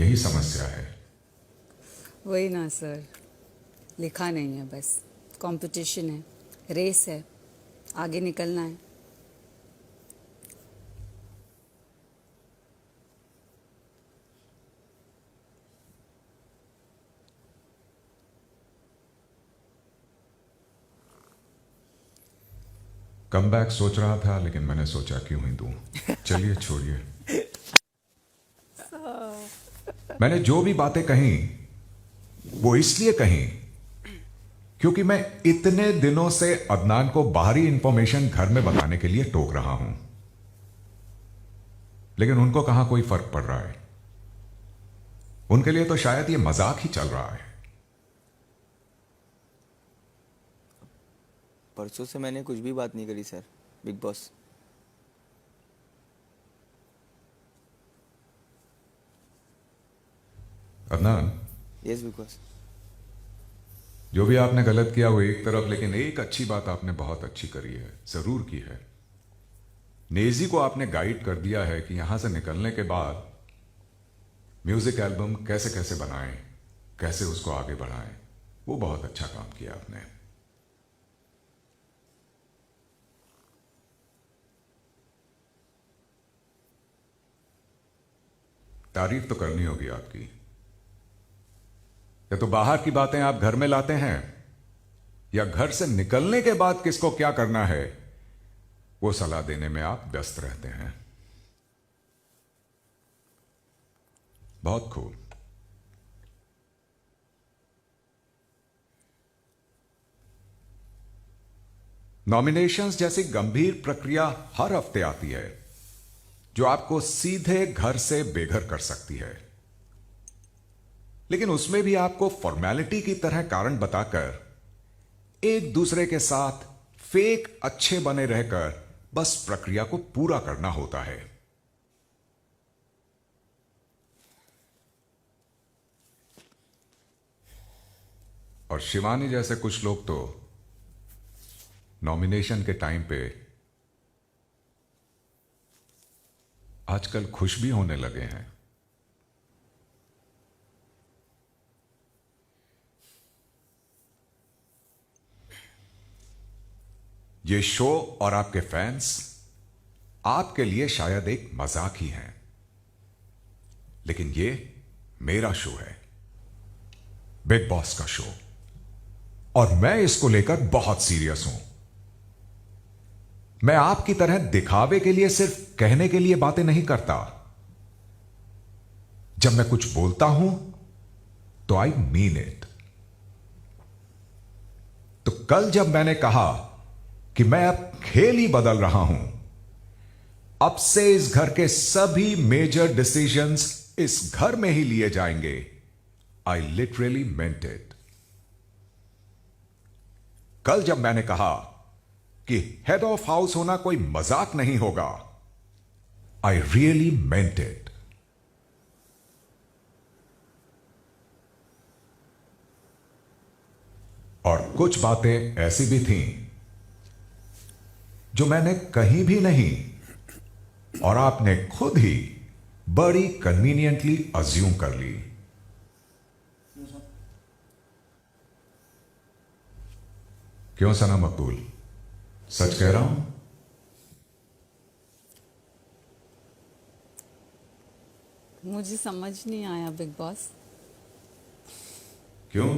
यही समस्या है। वही ना सर, लिखा नहीं है, बस कंपटीशन है, रेस है, आगे निकलना है। कमबैक सोच रहा था, लेकिन मैंने सोचा क्यों ही दूं। चलिए छोड़िए। मैंने जो भी बातें कही वो इसलिए कही क्योंकि मैं इतने दिनों से अदनान को बाहरी इंफॉर्मेशन घर में बताने के लिए टोक रहा हूं, लेकिन उनको कहां कोई फर्क पड़ रहा है। उनके लिए तो शायद ये मजाक ही चल रहा है। परसों से मैंने कुछ भी बात नहीं करी sir, big boss. Adnan, yes big boss. जो भी आपने गलत किया वो एक तरफ, लेकिन एक अच्छी बात आपने बहुत अच्छी करी है, जरूर की है। नेजी को आपने गाइड कर दिया है कि यहां से निकलने के बाद म्यूजिक एल्बम कैसे कैसे बनाएं, कैसे उसको आगे बढ़ाएं। वो बहुत अच्छा काम किया आपने। तारीफ तो करनी होगी आपकी। या तो बाहर की बातें आप घर में लाते हैं, या घर से निकलने के बाद किसको क्या करना है वो सलाह देने में आप व्यस्त रहते हैं। बहुत खूब। नॉमिनेशंस जैसी गंभीर प्रक्रिया हर हफ्ते आती है जो आपको सीधे घर से बेघर कर सकती है, लेकिन उसमें भी आपको फॉर्मेलिटी की तरह कारण बताकर एक दूसरे के साथ फेक अच्छे बने रहकर बस प्रक्रिया को पूरा करना होता है। और शिवानी जैसे कुछ लोग तो नॉमिनेशन के टाइम पे आजकल खुश भी होने लगे हैं। ये शो और आपके फैंस आपके लिए शायद एक मजाक ही है, लेकिन ये मेरा शो है, बिग बॉस का शो, और मैं इसको लेकर बहुत सीरियस हूं। मैं आपकी तरह दिखावे के लिए, सिर्फ कहने के लिए बातें नहीं करता। जब मैं कुछ बोलता हूं तो आई मीन इट। तो कल जब मैंने कहा कि मैं अब खेल ही बदल रहा हूं, अब से इस घर के सभी मेजर डिसीजंस इस घर में ही लिए जाएंगे, आई लिटरली मेंट इट। कल जब मैंने कहा कि हेड ऑफ हाउस होना कोई मजाक नहीं होगा, आई रियली मेंट इट। और कुछ बातें ऐसी भी थीं जो मैंने कहीं भी नहीं, और आपने खुद ही बड़ी कन्वीनियंटली अज्यूम कर ली। क्यों सना मकबूल, सच कह रहा हूं? मुझे समझ नहीं आया बिग बॉस। क्यों?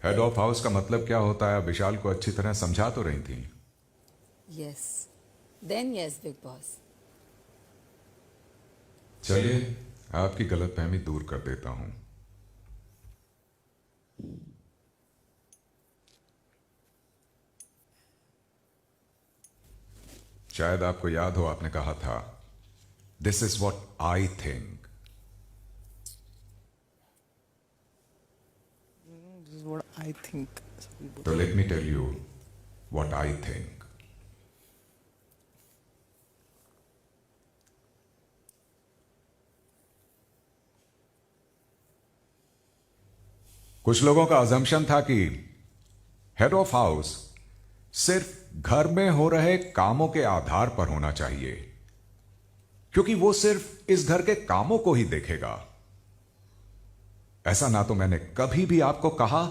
हेड ऑफ हाउस का मतलब क्या होता है विशाल को अच्छी तरह समझा तो रही थी। Yes, then yes big boss. चलिए, आपकी गलतफहमी दूर कर देता हूं। शायद आपको याद हो, आपने कहा था this is what I think. This is what I think. तो let me tell you what I think. कुछ लोगों का अजम्पशन था कि हेड ऑफ हाउस सिर्फ घर में हो रहे कामों के आधार पर होना चाहिए, क्योंकि वो सिर्फ इस घर के कामों को ही देखेगा। ऐसा ना तो मैंने कभी भी आपको कहा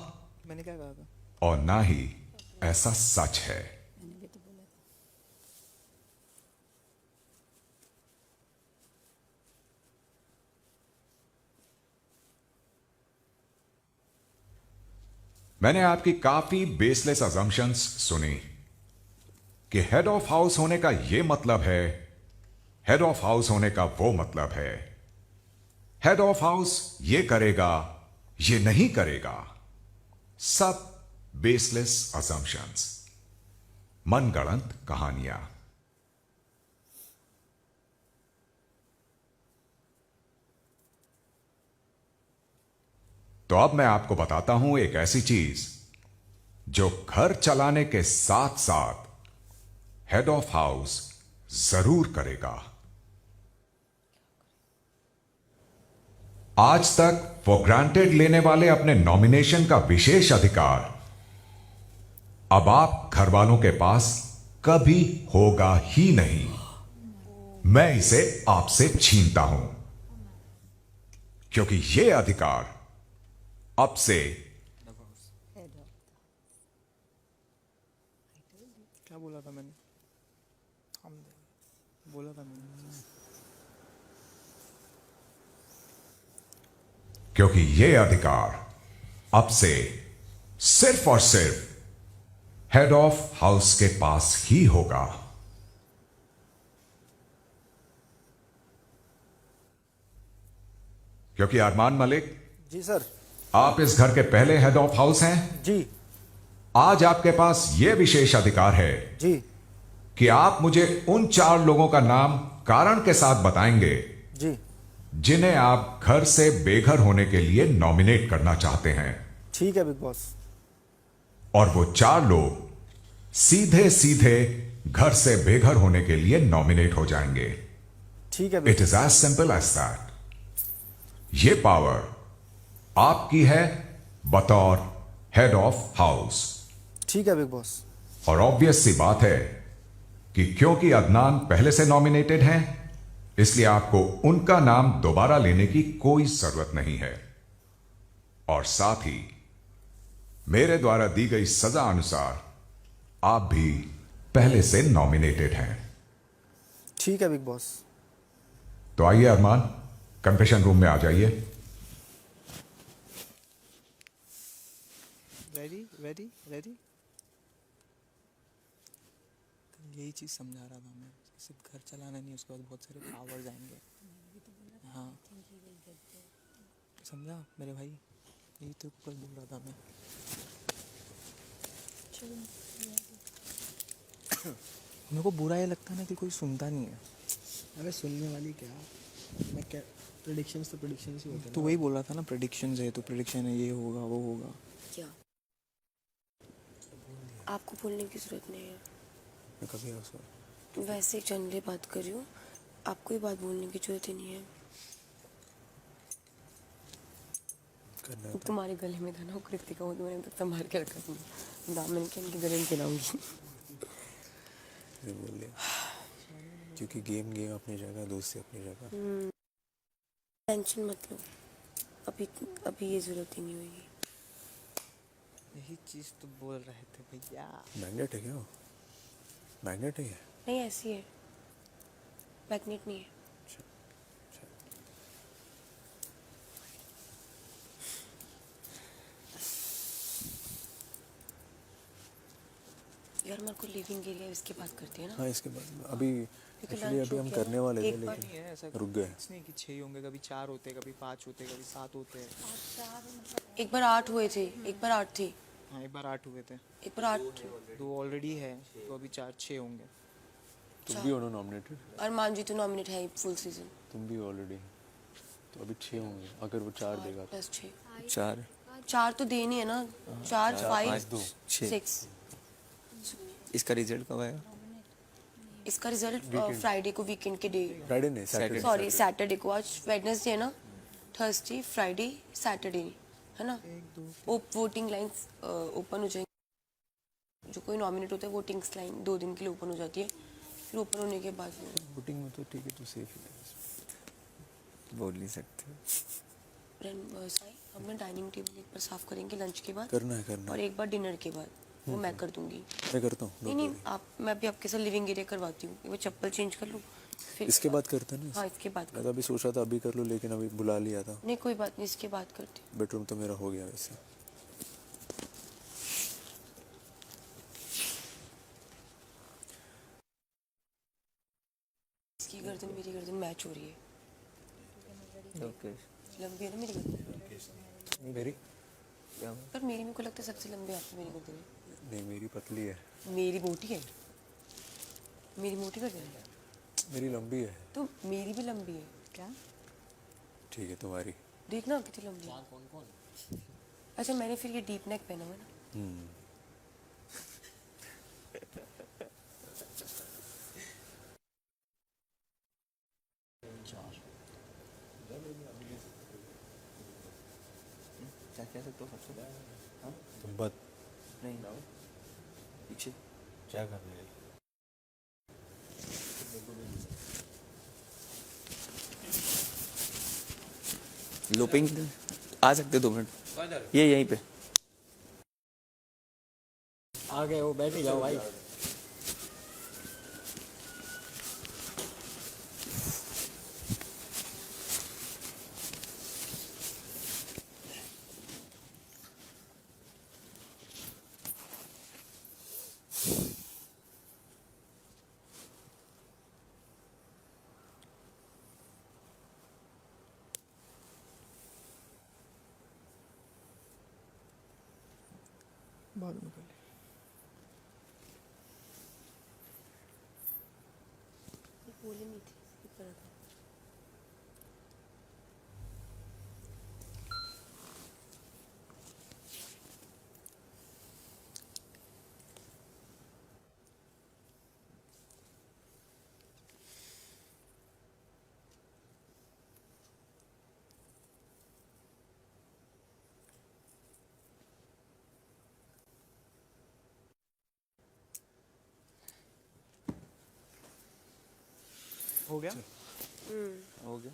मैंने क्या कहा था? और ना ही ऐसा सच है। मैंने भी तो बोला था। मैंने आपकी काफी बेसलेस अजम्पशंस सुनी कि हेड ऑफ हाउस होने का यह मतलब है, हेड ऑफ हाउस होने का वो मतलब है, हेड ऑफ हाउस ये करेगा, ये नहीं करेगा। सब बेसलेस अजम्पशंस, मनगढ़ंत कहानियां। तो अब मैं आपको बताता हूं एक ऐसी चीज जो घर चलाने के साथ साथ हेड ऑफ हाउस जरूर करेगा। आज तक फॉर ग्रांटेड लेने वाले अपने नॉमिनेशन का विशेष अधिकार अब आप घर वालों के पास कभी होगा ही नहीं। मैं इसे आपसे छीनता हूं क्योंकि यह अधिकार अब से क्या बोला था मैंने? हम बोला था मैंने। क्योंकि यह अधिकार अब से सिर्फ और सिर्फ हेड ऑफ हाउस के पास ही होगा। क्योंकि अरमान मलिक, जी सर। आप इस घर के पहले हेड ऑफ हाउस हैं। जी आज आपके पास यह विशेष अधिकार है जी कि आप मुझे उन 4 लोगों का नाम कारण के साथ बताएंगे जी जिन्हें आप घर से बेघर होने के लिए नॉमिनेट करना चाहते हैं। ठीक है बिग बॉस। और वो 4 लोग सीधे सीधे घर से बेघर होने के लिए नॉमिनेट हो जाएंगे। ठीक है big it is as simple as that. ये पावर आपकी है बतौर हेड ऑफ हाउस। ठीक है बिग बॉस। और ऑब्वियस सी बात है कि क्योंकि अदनान पहले से नॉमिनेटेड हैं, इसलिए आपको उनका नाम दोबारा लेने की कोई जरूरत नहीं है। और साथ ही मेरे द्वारा दी गई सजा अनुसार आप भी पहले से नॉमिनेटेड हैं। ठीक है बिग बॉस। तो आइए अरमान, कन्फेशन रूम में आ जाइए। Ready ready ready. यही चीज़ समझा रहा था मैं, सिर्फ घर चलाना नहीं, उसके बाद बहुत सारे पावर्स आएंगे। हाँ समझा मेरे भाई, यही तो कल बोल रहा था मैं। मेरे को बुरा ये लगता है ना कि कोई सुनता नहीं है। अरे सुनने वाली क्या, मैं क्या, प्रेडिक्शंस तो प्रेडिक्शंस ही होते हैं तो ना। वही बोला था ना, प्रेडिक्शंस है तो प्रेडिक्शन है, ये होगा वो होगा। क्या आपको बोलने की जरूरत नहीं है। मैं कभी ऐसा वैसे एक जनरली बात कर रही हूँ, आपको ही बात बोलने की जरूरत ही नहीं है। करना है। तुम्हारे गले में था ना वो कृतिका, वो मैंने तक संभाल के रखा था। दामन के इनके गले में खिलाऊंगी। ये बोल दिया क्योंकि गेम गेम अपनी जगह, दोस्ती अपनी जगह। टेंशन मत लो, अभी अभी ये जरूरत ही नहीं होगी। यही चीज़ तो बोल रहे थे भैया। मैग्नेट है क्या? मैग्नेट है क्या? नहीं ऐसी है, मैग्नेट नहीं है। यार मेरे को लिविंग एरिया इसके बात करते हैं ना। हाँ इसके बाद अभी क्योंकि एक्चुअली lunch अभी हो हम गया करने ना, वाले थे एक बार लेकिन नहीं है ऐसा, रुक गए। कुछ नहीं कि 6 होंगे, कभी 4 होते, कभी 5 होते, कभी 7 होते हैं। एक बार 8 हुए थे, एक बार 8 थे, हाँ एक बार 8 हुए थे, एक बार 8 थे। 2 ऑलरेडी है तो अभी 4-6 होंगे। तुम भी हो ना नॉमिनेटेड? अरमान जी तो नॉमिनेट है फुल सीजन। तुम भी ऑलरेडी, तो अभी 6 होंगे अगर वो 4 देगा तो। प्लस 6, 4 4 तो देनी है ना। 4 5 2 6। इसका रिजल्ट कब आएगा? इसका रिजल्ट फ्राइडे को, वीकेंड के डे, फ्राइडे नहीं सैटरडे। सॉरी सैटरडे को। आज वेडनेसडे है ना, थर्सडे फ्राइडे सैटरडे है ना। वोटिंग लाइन्स ओपन हो जाएंगी। जो कोई नॉमिनेट होता है वोटिंग्स लाइन 2 दिन के लिए ओपन हो जाती है, फिर ओपन होने के बाद वोटिंग में तो ठीक है, तो सेफ ही है। बोल नहीं सकते। साई हम ना डाइनिंग टेबल एक बार साफ करेंगे लंच के बाद करना है और एक बार डिनर के बाद वो मैं कर दूंगी। मैं करता हूँ नहीं नहीं आप मैं भी आपके साथ लिविंग एरिया करवाती हूँ, वो चप्पल चेंज कर लूँ फिर इसके बाद करते हैं ना। हाँ इसके बाद मैं तो अभी सोचा था अभी कर लूँ लेकिन अभी बुला लिया था। नहीं कोई बात नहीं, इसके बाद करती हूँ। बेडरूम तो मेरा हो गया वैसे। इसकी गर्दन मेरी गर्दन मैच हो रही है। लंबी है ना मेरी गर्दन, मेरी पर मेरी मेरे को लगता है सबसे लंबी आपकी मेरी गर्दन है। नहीं मेरी पतली है। मेरी मोटी है, मेरी मोटी गर्दन है मेरी लंबी है। तो मेरी भी लंबी है क्या? ठीक है तुम्हारी। देखना कितनी लंबी है। कौन? अच्छा मैंने फिर ये डीप नेक पहना हुआ है ना। क्या कह सकते हो सबसे? हाँ तुम बात नहीं पीछे क्या कर रहे हो? लोपिंग आ सकते 2 मिनट ये यहीं पे आ गए हो, बैठ ही जाओ भाई। बाद में कर ले। बोले नहीं थी इस तरह का। हो गया हो गया।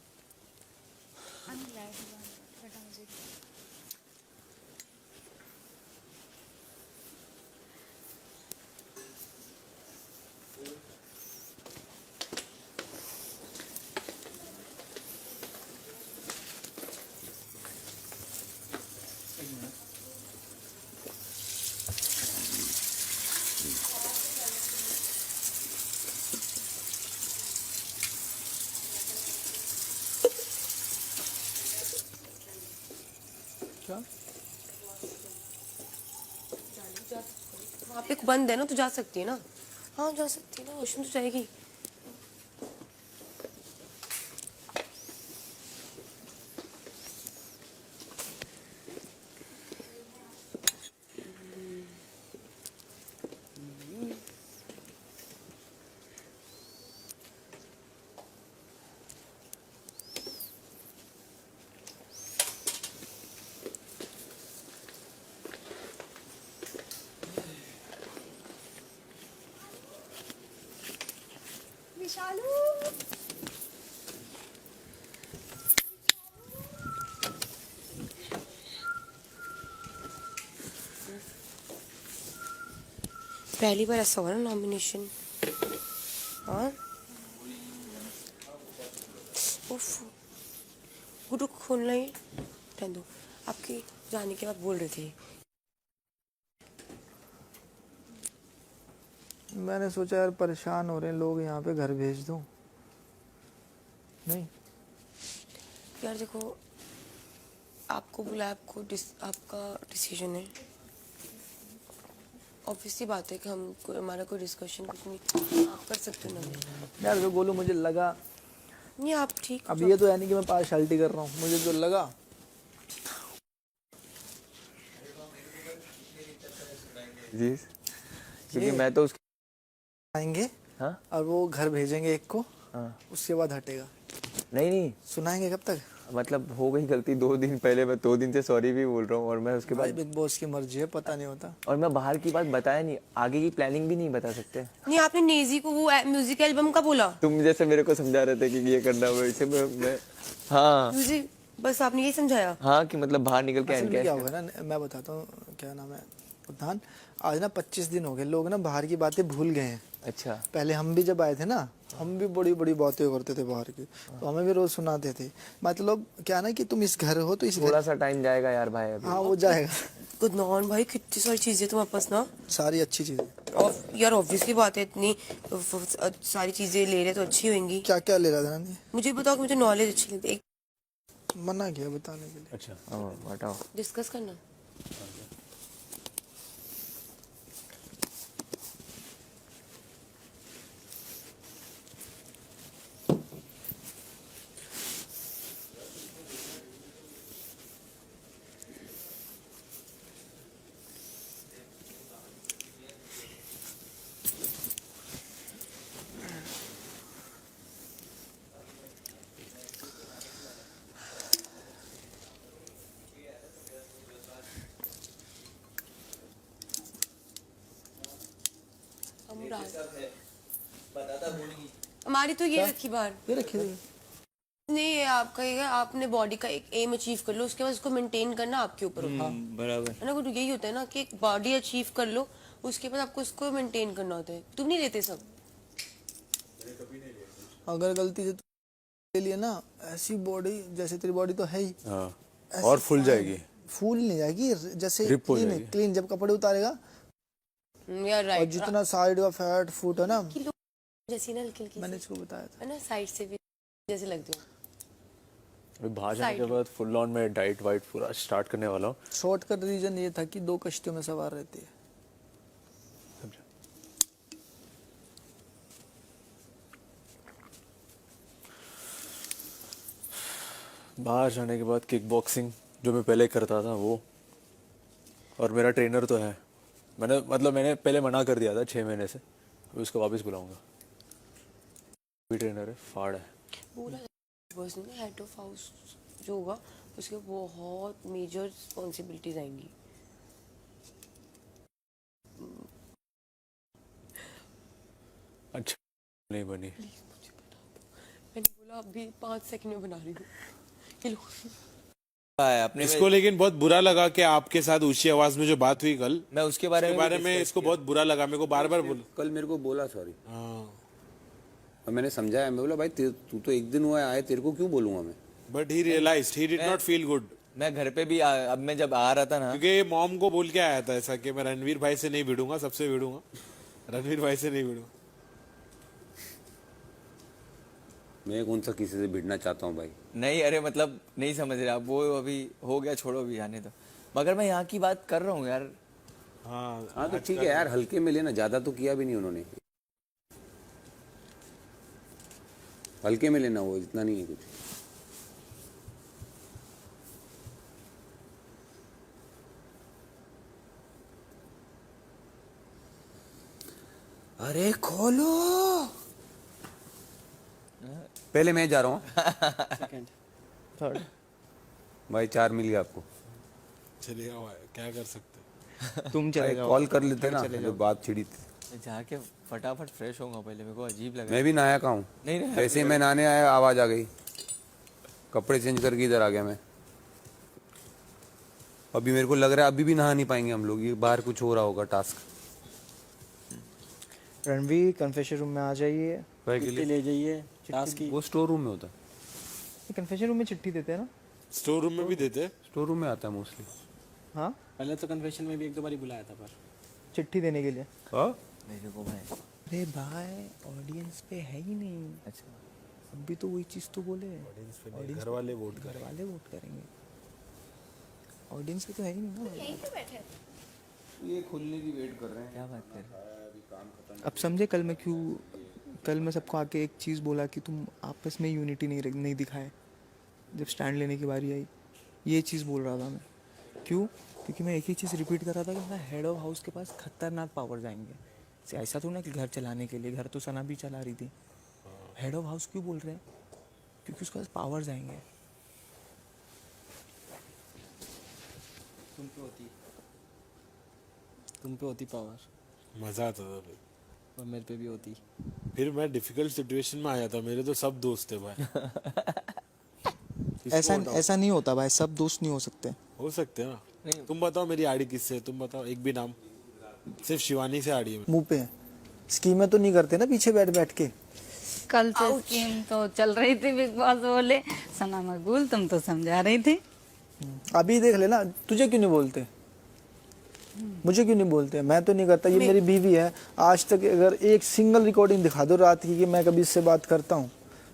वहाँ पे बंद है ना तो जा सकती है ना। हाँ जा सकती है ना, वॉशरूम तो जाएगी। पहली बार ऐसा हुआ ना नॉमिनेशन। हाँ उफ गुड्डू खोलना ही रहने दो। आपके जाने के बाद बोल रहे थे। मैंने सोचा यार परेशान हो रहे हैं लोग, यहाँ पे घर भेज दूँ। नहीं यार देखो आपको बुलाया, आपका डिसीजन है। ऑब्वियसली बात है कि हम हमारा कोई डिस्कशन कुछ नहीं, आप कर सकते हो ना। यार जो बोलूँ मुझे लगा, नहीं आप ठीक अब ये तो है नहीं कि मैं पार्शलिटी कर रहा हूँ, मुझे जो लगा जी क्योंकि मैं तो उसके आएंगे। हाँ और वो घर भेजेंगे एक को, हाँ उसके बाद हटेगा। नहीं सुनाएंगे कब तक? मतलब हो गई गलती 2 दिन पहले, मैं 2 दिन से सॉरी भी बोल रहा हूँ और मैं उसके भाई बाद बिग बॉस की मर्जी है, पता नहीं होता। और मैं बाहर की बात बताया नहीं, आगे की प्लानिंग भी नहीं बता सकते। नहीं आपने नेजी को वो म्यूजिक एल्बम का बोला। तुम जैसे मेरे को समझा रहे थे कि ये करना वैसे मैं हाँ म्यूजिक बस आपने यही समझाया। हाँ कि मतलब बाहर निकल के असल में क्या एनकैश होगा ना, मैं बताता हूँ क्या नाम है प्रधान। आज ना 25 दिन हो गए, लोग ना बाहर की बातें भूल गए हैं। अच्छा पहले हम भी जब आए थे ना, हम भी बड़ी बड़ी बातें करते थे बाहर की, तो हमें भी रोज सुनाते थे। मतलब क्या ना कि तुम इस घर हो तो इस घर, थोड़ा सा टाइम जाएगा यार भाई अभी। हाँ वो जाएगा। गुदनौन भाई कितनी सारी चीजें तुम्हारे पास ना। सारी अच्छी चीजें। और यार ऑब्वियसली बात है, इतनी सारी चीजें ले रहे तो अच्छी होंगी। क्या क्या ले रहा था नानी? मुझे बताओ कि मुझे नॉलेज अच्छी लगती है, एक मना किया बताने के लिए। अच्छा बताओ। डिस्कस करना। हमारी तो ये रखी बाहर। ये रखी हुई है। नहीं, ये आपका ये है, आपने बॉडी का एक एम अचीव कर लो, उसके बाद उसको मेंटेन करना आपके ऊपर होता है। बराबर। है ना, कुछ यही होता है ना कि एक बॉडी अचीव कर लो, उसके बाद आपको उसको मेंटेन करना होता है। तुम नहीं लेते सब। अगर गलती से ले लिए ना, ऐसी बॉडी जैसे तेरी बॉडी तो है ही, हाँ ऐसे और फूल जाएगी। फूल नहीं जाएगी, जैसे Rip हो क्लीन जाएगी। क्लीन जब कपड़े उतारेगा, यार और राइट। जितना साइड का फैट फूट है ना, जैसी ना हल्की मैंने हल्की इसको बताया था। है ना, साइड से भी जैसे लगते हो। अभी बाहर जाने के Side. बाद फुल ऑन में डाइट वाइट पूरा स्टार्ट करने वाला हूँ। शॉर्टकट रीजन ये था कि 2 कश्तियों में सवार रहती है। समझा। बाहर जाने के बाद किक बॉक्सिंग जो मैं पहले करता था वो, और मेरा ट्रेनर तो है। मैंने पहले मना कर दिया था 6 महीने से, अभी उसको वापस बुलाऊंगा। भी ट्रेनर है, फाड़ है। बोला पर्सनली हेड ऑफ हाउस जो होगा उसके बहुत मेजर रिस्पॉन्सिबिलिटीज आएंगी। अच्छा नहीं बनी। मैंने बोला अभी 5 सेकंड में बना रही हूँ। ये लो। अपने इसको लेकिन बहुत बुरा लगा कि आपके साथ ऊंची आवाज में जो बात हुई कल, मैं उसके बारे उसके बारे में इसको बहुत बुरा लगा। मेरे को बार बार बोला। कल मेरे को बोला सॉरी, हाँ और मैंने समझाया। मैं बोला भाई तू तो एक दिन हुआ आए, तेरे को क्यों बोलूंगा मैं। But he realised he did not feel good, मैं घर पे भी अब मैं जब आ रहा था ना, क्योंकि ये मॉम को बोल के आया था ऐसा कि मैं रणवीर भाई से नहीं भिड़ूंगा, सबसे भिड़ूंगा, रणवीर भाई से नहीं भिड़ूंगा। मैं कौन सा किसी से भिड़ना चाहता हूँ भाई। नहीं अरे मतलब नहीं समझ रहे आप, वो अभी हो गया, छोड़ो अभी जाने दो। मगर मैं यहाँ की बात कर रहा हूँ यार। हाँ तो ठीक है यार, हल्के में लेना, ज्यादा तो किया भी नहीं उन्होंने। हल्के में लेना, वो इतना नहीं है कुछ। अरे खोलो, पहले मैं जा रहा हूँ। सेकंड थर्ड भाई 4 मिल गया आपको। चलिए क्या कर सकते। तुम चले जाओ। कॉल कर लेते ना, जो बात छिड़ी थी। मैं जाके फटाफट फ्रेश होऊंगा पहले, मेरे को अजीब लगा। मैं भी नहाया का हूँ। नहीं जैसे ही मैं नहाने आया आवाज आ गई, कपड़े चेंज करके इधर आ गया मैं। अभी मेरे को लग रहा है अभी भी नहा नहीं पाएंगे हम लोग, ये बाहर कुछ हो रहा होगा टास्क। रणवीर कन्फेशन रूम में आ जाइए, भाई के चिट्ठी लिए ले जाइए। टास्क की वो स्टोर रूम में होता है। कन्फेशन रूम में चिट्ठी देते हैं ना। स्टोर रूम में भी देते। स्टोर रूम में आता है मोस्टली। हाँ पहले तो कन्फेशन में भी 1-2 बार ही बुलाया था, पर चिट्ठी देने के लिए। हाँ मेरे को भाई। अरे भाई ऑडियंस पे है ही नहीं। अच्छा अभी तो वही चीज़ तो बोले, घर वाले वोट कर। घर वाले वोट करेंगे। ऑडियंस पे तो है ही नहीं ना। ये खुलने की वेट कर रहे हैं। क्या बात कर रहे अब समझे कल मैं सबको आके एक चीज़ बोला कि तुम आपस में यूनिटी नहीं दिखाए जब स्टैंड लेने की बारी आई। ये चीज़ बोल रहा था मैं। क्यों? क्योंकि मैं एक ही चीज़ रिपीट कर रहा था कि ना हेड ऑफ हाउस के पास खतरनाक पावर जाएंगे। ऐसा तो ना कि घर चलाने के लिए, घर तो सना भी चला रही थी। हेड ऑफ हाउस क्यों बोल रहे हैं? क्योंकि उसके पास पावर जाएंगे। तुम पे होती पावर, मजा आता था फिर। और मेरे पे भी होती। फिर मैं डिफिकल्ट सिचुएशन में आया था, मेरे तो सब दोस्त थे भाई। ऐसा ऐसा नहीं होता भाई, सब दोस्त नहीं हो सकते। हो सकते हैं ना। तुम बताओ मेरी आड़ी किससे है? तुम बताओ एक भी नाम। सिर्फ शिवानी से आड़ी है। मुंह पे स्कीमें तो नहीं करते ना पीछे बैठ बैठ के। कल से स्कीम तो चल रही थी, बिग बॉस बोले सना मकबूल तुम तो समझा रही थी। अभी देख लेना, तुझे क्यों नहीं बोलते, मुझे क्यों नहीं बोलते? मैं तो नहीं करता, ये मेरी बीवी है। आज तक अगर एक सिंगल रिकॉर्डिंग दिखा दो रात की कि मैं कभी इससे बात करता हूँ,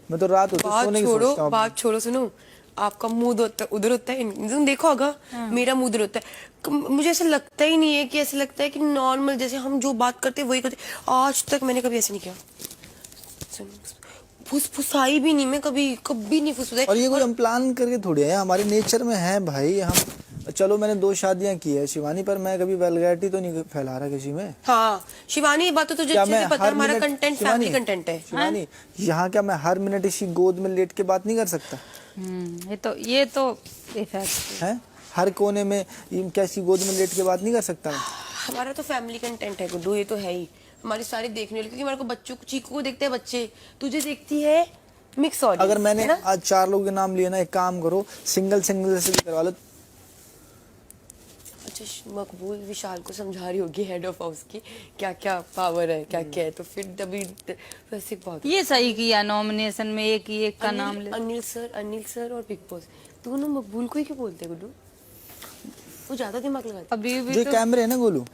मैं तो रात होती सोने की सोचता हूँ। बात छोड़ो, सुनो। आपका मूड होता है उधर होता है, तुम देखो होगा। मेरा मूड उधर होता है। मुझे ऐसा लगता ही नहीं है कि ऐसा लगता है कि नॉर्मल जैसे हम जो बात करते हैं वही करते। आज तक मैंने कभी ऐसे नहीं किया। फुसफुसाई भी नहीं, मैं कभी नहीं फुसफुसाई। और ये कोई हम प्लान करके थोड़ी है, हमारे नेचर में है भाई। हम चलो मैंने 2 शादियां की है शिवानी, पर मैं कभी वल्गैरिटी तो नहीं फैला रहा किसी में। हाँ शिवानी, ये बात तो तुझे अच्छे से पता है, हमारा कंटेंट फैमिली कंटेंट है। शिवानी, यहाँ क्या मैं हर मिनट इसी गोद में लेट के बात नहीं कर सकता? ये तो इफेक्ट है, हर कोने में कैसी गोद में लेट के बात नहीं कर सकता मैं? हमारा तो फैमिली कंटेंट है गुड्डू, ये तो है ही। हमारी सारी देखने वाली, क्योंकि हमारे को बच्चों को, चीकू को देखते हैं बच्चे, तुझे देखती है मिक्स ऑडियंस। अगर मैंने आज 4 लोगों के नाम लिए ना, एक काम करो सिंगल से भी करवा लो। अच्छा मकबूल विशाल को समझा रही होगी हेड ऑफ हाउस की क्या क्या पावर है, क्या क्या है, तो फिर तभी वैसे बहुत ये सही किया, नॉमिनेशन में एक ही एक का नाम ले। अनिल सर और बिग बॉस दोनों मकबूल को ही क्यों बोलते हैं गुड्डू? वो ज्यादा दिमाग लगाते। अभी भी जो तो कैमरे है ना गोलू,